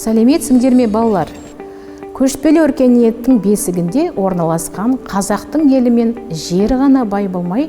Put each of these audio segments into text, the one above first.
Сәлеметсіңдер ме балалар? Көшпелі өркениеттің бесігінде орналасқан қазақтың елі мен жері ғана бай болмай,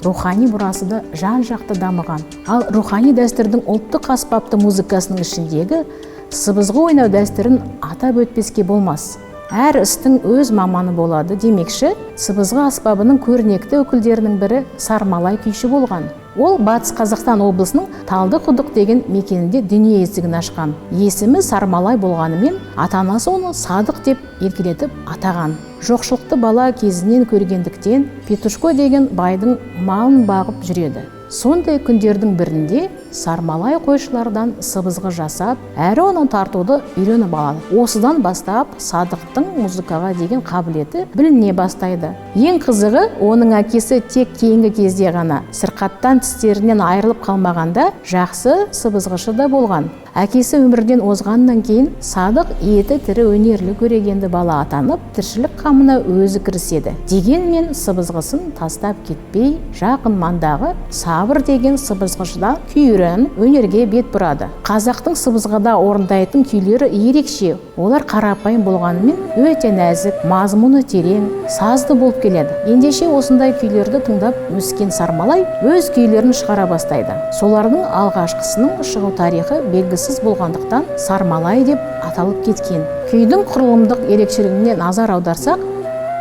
рухани мұрасы да жан-жақты дамыған. Ал рухани дәстүрдің ұлттық аспапты музыкасының ішіндегі сыбызғы ойнау дәстүрін атап өтпеске болмас. Әр істің өз маманы болады демекші, сыбызғы аспабының көрнекті өкілдерінің бірі Сармалай күйші болған. Ол Батыс Қазақстан облысының Талдықұдық деген мекенінде дүние есігін ашқан. Есімі Сармалай болғанымен, ата-анасы оны Садық деп еркелетіп атаған. Жоқшылықты бала кезінен көргендіктен Петушко деген байдың малын бағып жүреді. Сондай күндердің бірінде Сармалай қойшылардан сыбызғы жасап, әрі оны тартуды үйреніп алады. Осыдан бастап Садықтың музыкаға деген қабілеті біліне бастайды. Ең қызығы, оның әкесі тек кейінгі кезде ғана сырқаттан тістерінен айырылып қалмағанда жақсы сыбызғышы да болған. Әкесі өмірден озғаннан кейін Садық еті тірі өнерлі көрегенді бала атанып, тіршілік қамына өзі кіріседі. Дегенмен сыбызғысын тастап кетпей, жақын маңдағы Сабыр деген сыбызғышыда күйрен өнерге бет бұрады. Қазақтың сыбызғыда орындайтын күйлері ерекше. Олар қарапайым болғанымен өте нәзік, мазмұны терең, сазды болып келеді. Ендеше осындай күйлерді тыңдап өскен Сармалай өз күйлерін шығара бастайды. Солардың алғашқысының шығу тарихы белгісіз болғандықтан Сармалай деп аталып кеткен. Күйдің құрылымдық ерекшелігіне назар аударсақ,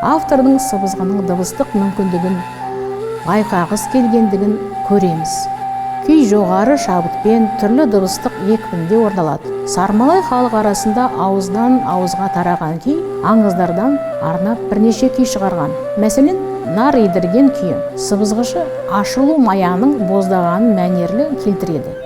автордың сыбызғының дыбыстық мүмкіндігін байқағысы келгендігін көреміз. Күй жоғары шабытпен түрлі дыбыстық екпінде орындалады. Сармалай халық арасында ауыздан ауызға тараған күй аңыздардан арнап бірнеше күй шығарған. Мәселен, нар идірген күйі сыбызғышы ашылу маяның боздағанын мәнерлі келтіреді.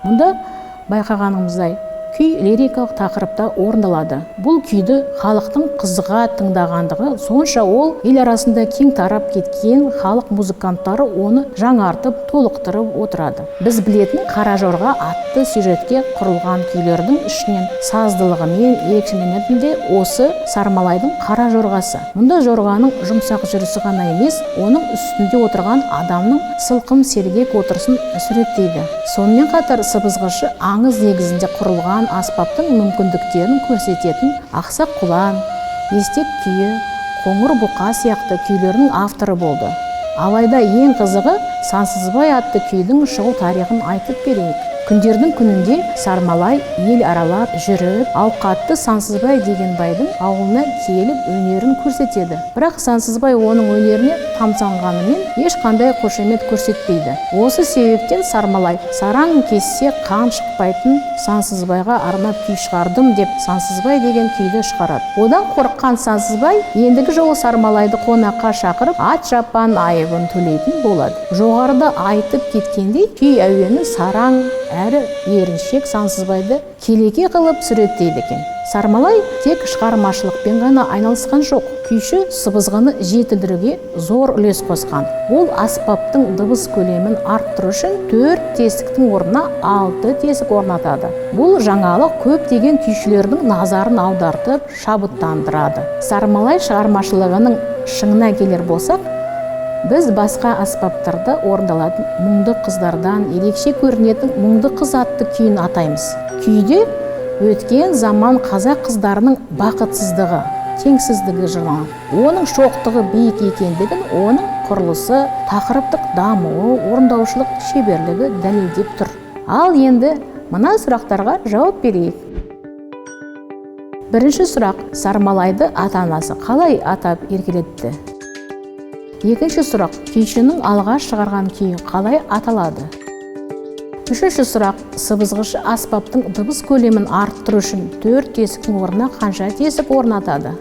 Мұнда байқағанымыздай күй лирикалық тақырыпта орындалады. Бұл күйді халықтың қызыға тыңдағандығы сонша ол ел арасында кең тарап кеткен халық музыканттары оны жаңартып, толықтырып отырады. Біз білетін Қара жорға атты сюжетке құрылған күйлердің ішінен саздылығымен ерекшеленетін де осы Сармалайдың Қара жорғасы. Мұнда жорғаның жұмсақ жүрісі ғана емес, оның үстінде отырған адамның сылқым сергек отырысын суреттейді. Сонымен қатар сыбызғышы аңыз негізінде құрылған аспаптың мүмкіндіктерін көрсететін Ақсақ құлан, естек күйі, қоңыр бұқа сияқты күйлердің авторы болды. Алайда ең қызығы Сансызбай атты күйдің шығу тарихын айтып берейік. Күндердің күнінде Сармалай ел аралап жүріп, ауқатты Сансызбай деген байдың ауылына келіп өнерін көрсетеді. Бірақ Сансызбай оның өнеріне тамсанғанымен ешқандай қошемет көрсетпейді. Осы себептен Сармалай сараң кессе қан шықпайтын Сансызбайға арнап күй шығардым деп Сансызбай деген күйді шығарады. Одан қорыққан Сансызбай ендігі жолы Сармалайды қонаққа шақырып, ат шапан айыбын төлейтін болады. Жоғарыда айтып кеткендей, күй әуені сараң әрі еріншек Сансызбайды келеке қылып суреттейді екен. Сармалай тек шығармашылықпен ғана айналысқан жоқ. Күйші сыбызғыны жетілдіруге зор үлес қосқан. Ол аспаптың дыбыс көлемін арттыру үшін 4 тесіктің орнына 6 тесік орнатады. Бұл жаңалық көптеген күйшілердің назарын аудартып, шабыттандырады. Сармалай шығармашылығының шыңына келер болсақ, біз басқа аспаптарда орындалатын мұңды қыздардан ерекше көрінетін мұңды қыз атты күйін атаймыз. Күйде өткен заман қазақ қыздарының бақытсыздығы, теңсіздігі жырланады. Оның шоқтығы биік екендігін, оның құрылысы, тақырыптық дамуы, орындаушылық шеберлігі дәлелдеп тұр. Ал енді мына сұрақтарға жауап берейік. Бірінші сұрақ: Сармалайды ата-анасы қалай атап еркелетті? Екінші сұрақ: күйшінің алғаш шығарған күйі қалай аталады? Үшінші сұрақ: сыбызғышы аспаптың дыбыс көлемін арттыру үшін 4 тесіктің орнына қанша тесік орнатады?